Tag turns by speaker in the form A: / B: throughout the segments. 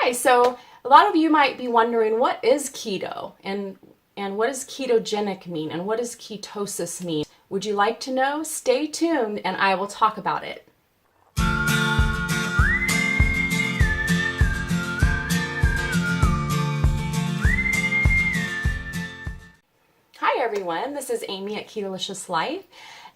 A: Hi, so a lot of you might be wondering, what is keto and what does ketogenic mean and what does ketosis mean? Would you like to know? Stay tuned and I will talk about it. Hi everyone, this is Amy at Ketolicious Life,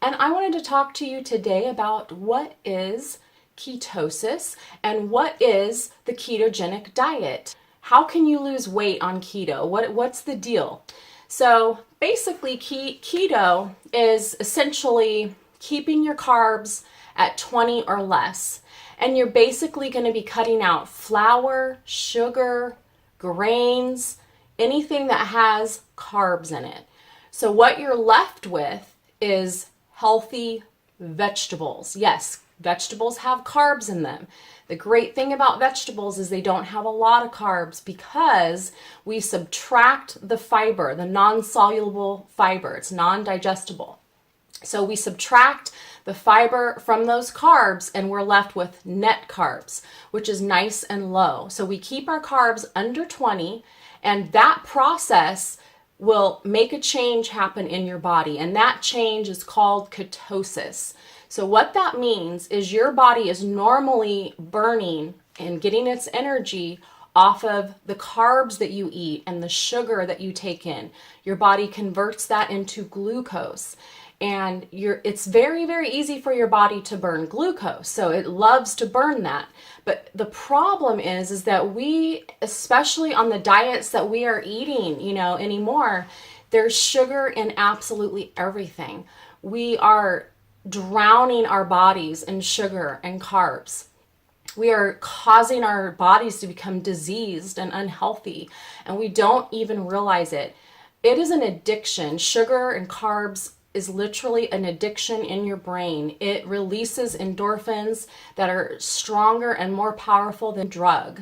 A: and I wanted to talk to you today about what is ketosis and what is the ketogenic diet. How can you lose weight on keto? What's the deal? So basically keto is essentially keeping your carbs at 20 or less, and you're basically going to be cutting out flour, sugar, grains, anything that has carbs in it. So what you're left with is healthy vegetables. Yes, vegetables have carbs in them. The great thing about vegetables is they don't have a lot of carbs because we subtract the fiber, the non-soluble fiber. It's non-digestible. So we subtract the fiber from those carbs and we're left with net carbs, which is nice and low. So we keep our carbs under 20, and that process will make a change happen in your body, and that change is called ketosis. So what that means is your body is normally burning and getting its energy off of the carbs that you eat and the sugar that you take in. Your body converts that into glucose, and it's very, very easy for your body to burn glucose. So it loves to burn that. But the problem is that we, especially on the diets that we are eating, anymore, there's sugar in absolutely everything. We are drowning our bodies in sugar and carbs. We are causing our bodies to become diseased and unhealthy, and we don't even realize it. It is an addiction. Sugar and carbs is literally an addiction in your brain. It releases endorphins that are stronger and more powerful than drug.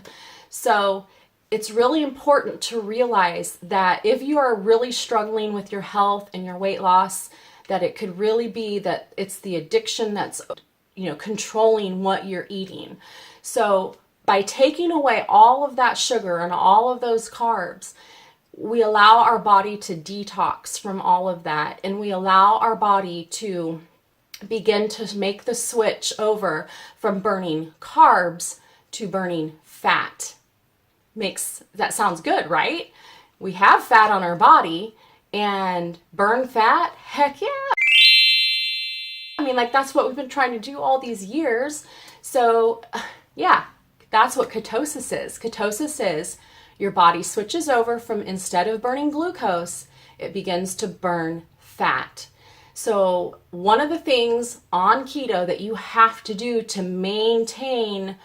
A: So it's really important to realize that if you are really struggling with your health and your weight loss, that it could really be that it's the addiction that's controlling what you're eating. So by taking away all of that sugar and all of those carbs, we allow our body to detox from all of that, and we allow our body to begin to make the switch over from burning carbs to burning fat. That sounds good, right? We have fat on our body, and burn fat? Heck yeah! That's what we've been trying to do all these years. So yeah, that's what ketosis is. Ketosis is your body switches over from, instead of burning glucose, it begins to burn fat. So one of the things on keto that you have to do to maintain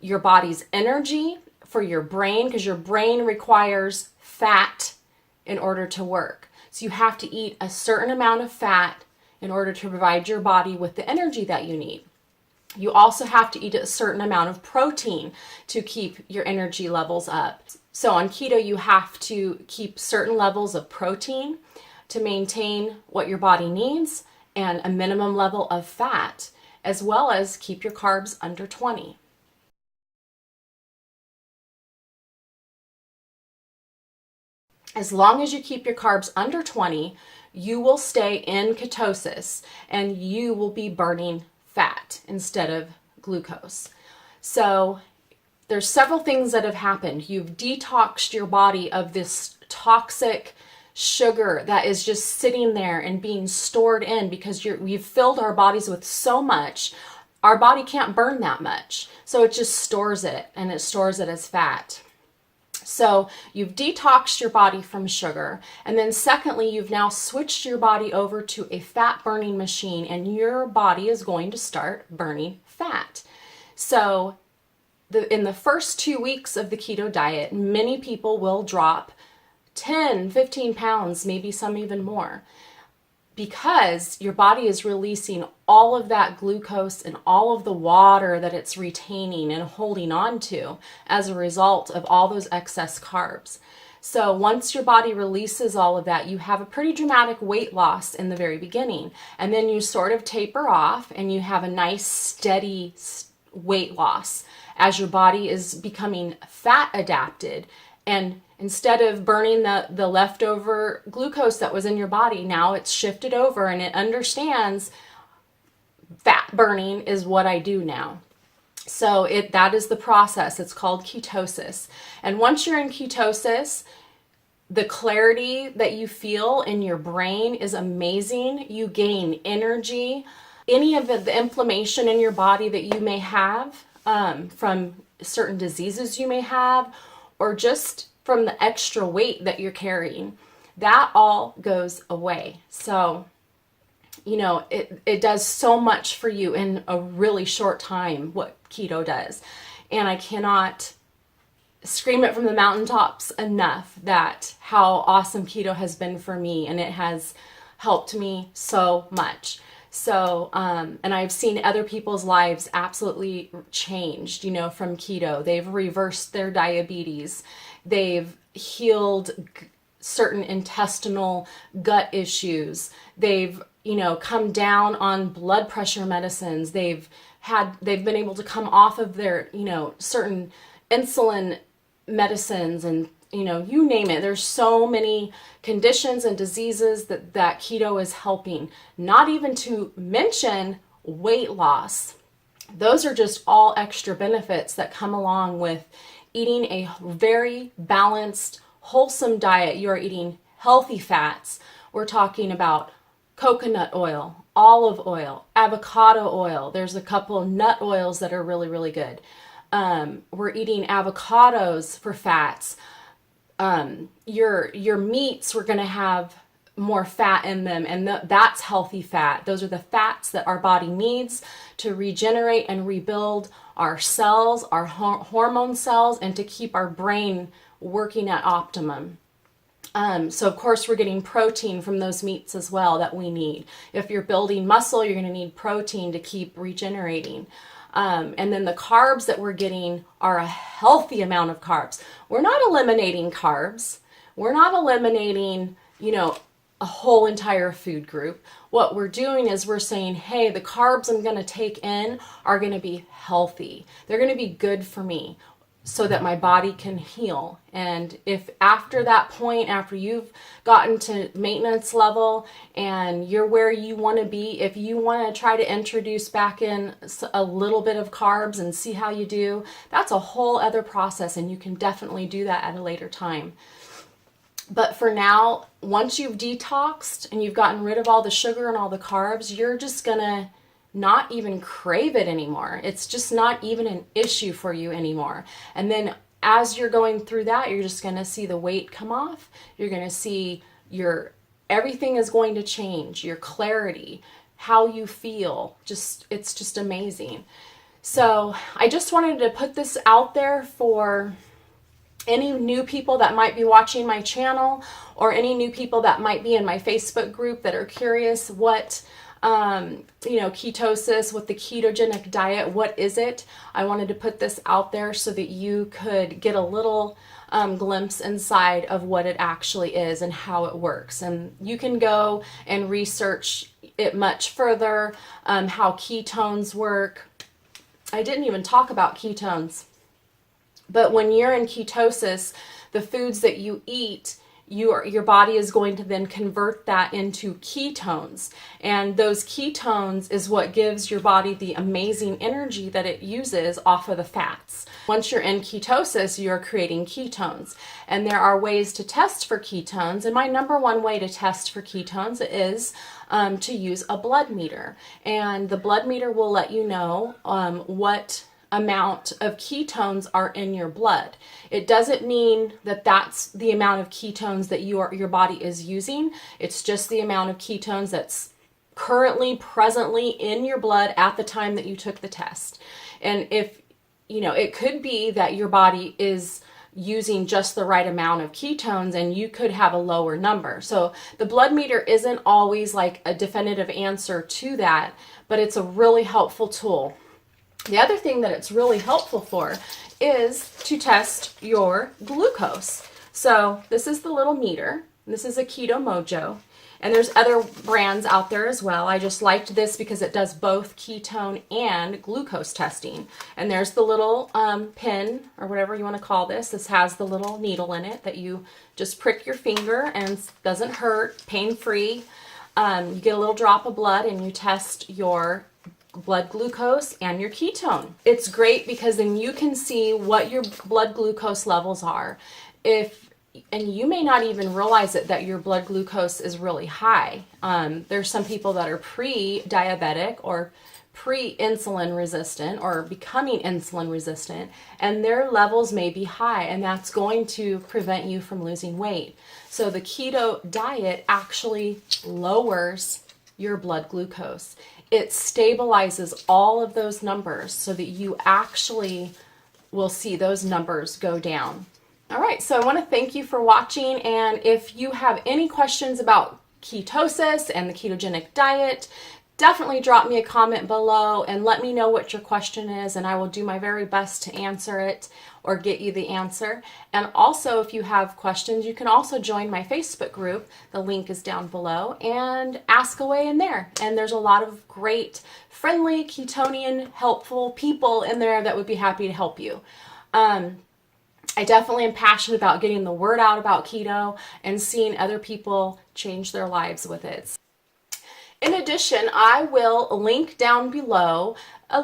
A: your body's energy for your brain, because your brain requires fat in order to work. So you have to eat a certain amount of fat in order to provide your body with the energy that you need. You also have to eat a certain amount of protein to keep your energy levels up. So on keto, you have to keep certain levels of protein to maintain what your body needs and a minimum level of fat, as well as keep your carbs under 20. As long as you keep your carbs under 20, you will stay in ketosis and you will be burning fat instead of glucose. So there's several things that have happened. You've detoxed your body of this toxic sugar that is just sitting there and being stored in because we've filled our bodies with so much. Our body can't burn that much. So it just stores it, and it stores it as fat. So you've detoxed your body from sugar. And then secondly, you've now switched your body over to a fat burning machine, and your body is going to start burning fat. So in the first 2 weeks of the keto diet, many people will drop 10, 15 pounds, maybe some even more, because your body is releasing all of that glucose and all of the water that it's retaining and holding on to as a result of all those excess carbs. So once your body releases all of that, you have a pretty dramatic weight loss in the very beginning, and then you sort of taper off and you have a nice steady weight loss as your body is becoming fat adapted. And instead of burning the leftover glucose that was in your body, now it's shifted over and it understands fat burning is what I do now. So that is the process. It's called ketosis. And once you're in ketosis, the clarity that you feel in your brain is amazing. You gain energy. Any of the inflammation in your body that you may have from certain diseases you may have, or just from the extra weight that you're carrying, that all goes away. So, you know, it does so much for you in a really short time, what keto does. And I cannot scream it from the mountaintops enough that how awesome keto has been for me, and it has helped me so much. So, and I've seen other people's lives absolutely changed, you know, from keto. They've reversed their diabetes. They've healed certain intestinal gut issues. They've, you know, come down on blood pressure medicines. They've been able to come off of their, you know, certain insulin medicines, and, you know, you name it. There's so many conditions and diseases that keto is helping, not even to mention weight loss. Those are just all extra benefits that come along with eating a very balanced, wholesome diet. You're eating healthy fats. We're talking about coconut oil, olive oil, avocado oil. There's a couple of nut oils that are really, really good. We're eating avocados for fats. Your meats, we're going to have more fat in them, and that's healthy fat. Those are the fats that our body needs to regenerate and rebuild our cells, our hormone cells, and to keep our brain working at optimum. So of course we're getting protein from those meats as well that we need. If you're building muscle, you're going to need protein to keep regenerating. And then the carbs that we're getting are a healthy amount of carbs. We're not eliminating carbs. We're not eliminating, you know, a whole entire food group. What we're doing is we're saying, hey, the carbs I'm going to take in are going to be healthy. They're going to be good for me, so that my body can heal. And if after that point, after you've gotten to maintenance level and you're where you want to be, if you want to try to introduce back in a little bit of carbs and see how you do, that's a whole other process, and you can definitely do that at a later time. But for now, once you've detoxed and you've gotten rid of all the sugar and all the carbs, you're just gonna not even crave it anymore. It's just not even an issue for you anymore. And then as you're going through that, you're just going to see the weight come off. You're going to see everything is going to change, your clarity, how you feel. It's just amazing. So I just wanted to put this out there for any new people that might be watching my channel, or any new people that might be in my Facebook group that are curious what ketosis, with the ketogenic diet, what is it? I wanted to put this out there so that you could get a little glimpse inside of what it actually is and how it works. And you can go and research it much further, how ketones work. I didn't even talk about ketones, but when you're in ketosis, the foods that you eat, your body is going to then convert that into ketones. And those ketones is what gives your body the amazing energy that it uses off of the fats. Once you're in ketosis, you're creating ketones. And there are ways to test for ketones. And my number one way to test for ketones is to use a blood meter. And the blood meter will let you know what amount of ketones are in your blood. It doesn't mean that that's the amount of ketones that your body is using. It's just the amount of ketones that's presently in your blood at the time that you took the test. And if, it could be that your body is using just the right amount of ketones and you could have a lower number. So the blood meter isn't always like a definitive answer to that, but it's a really helpful tool. The other thing that it's really helpful for is to test your glucose. So this is the little meter. This is a Keto Mojo. And there's other brands out there as well. I just liked this because it does both ketone and glucose testing. And there's the little pin, or whatever you want to call this. This has the little needle in it that you just prick your finger, and it doesn't hurt, pain-free. You get a little drop of blood and you test your blood glucose and your ketone. It's great because then you can see what your blood glucose levels are. And you may not even realize it, that your blood glucose is really high. There's some people that are pre-diabetic or pre-insulin resistant or becoming insulin resistant, and their levels may be high, and that's going to prevent you from losing weight. So the keto diet actually lowers your blood glucose. It stabilizes all of those numbers so that you actually will see those numbers go down. All right, so I want to thank you for watching, and if you have any questions about ketosis and the ketogenic diet, definitely drop me a comment below and let me know what your question is, and I will do my very best to answer it or get you the answer. And also, if you have questions, you can also join my Facebook group. The link is down below, and ask away in there. And there's a lot of great, friendly, ketonian, helpful people in there that would be happy to help you. I definitely am passionate about getting the word out about keto and seeing other people change their lives with it. In addition, I will link down below a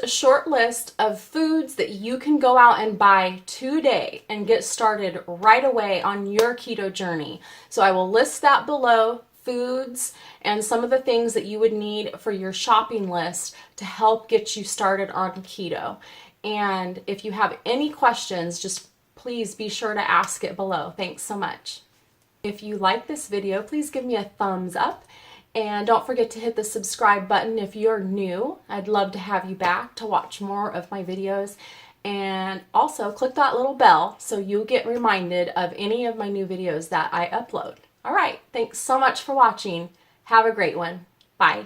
A: short list of foods that you can go out and buy today and get started right away on your keto journey. So I will list that below, foods and some of the things that you would need for your shopping list to help get you started on keto. And if you have any questions, just please be sure to ask it below. Thanks so much. If you like this video, please give me a thumbs up. And don't forget to hit the subscribe button if you're new. I'd love to have you back to watch more of my videos. And also click that little bell so you'll get reminded of any of my new videos that I upload. All right, thanks so much for watching. Have a great one. Bye.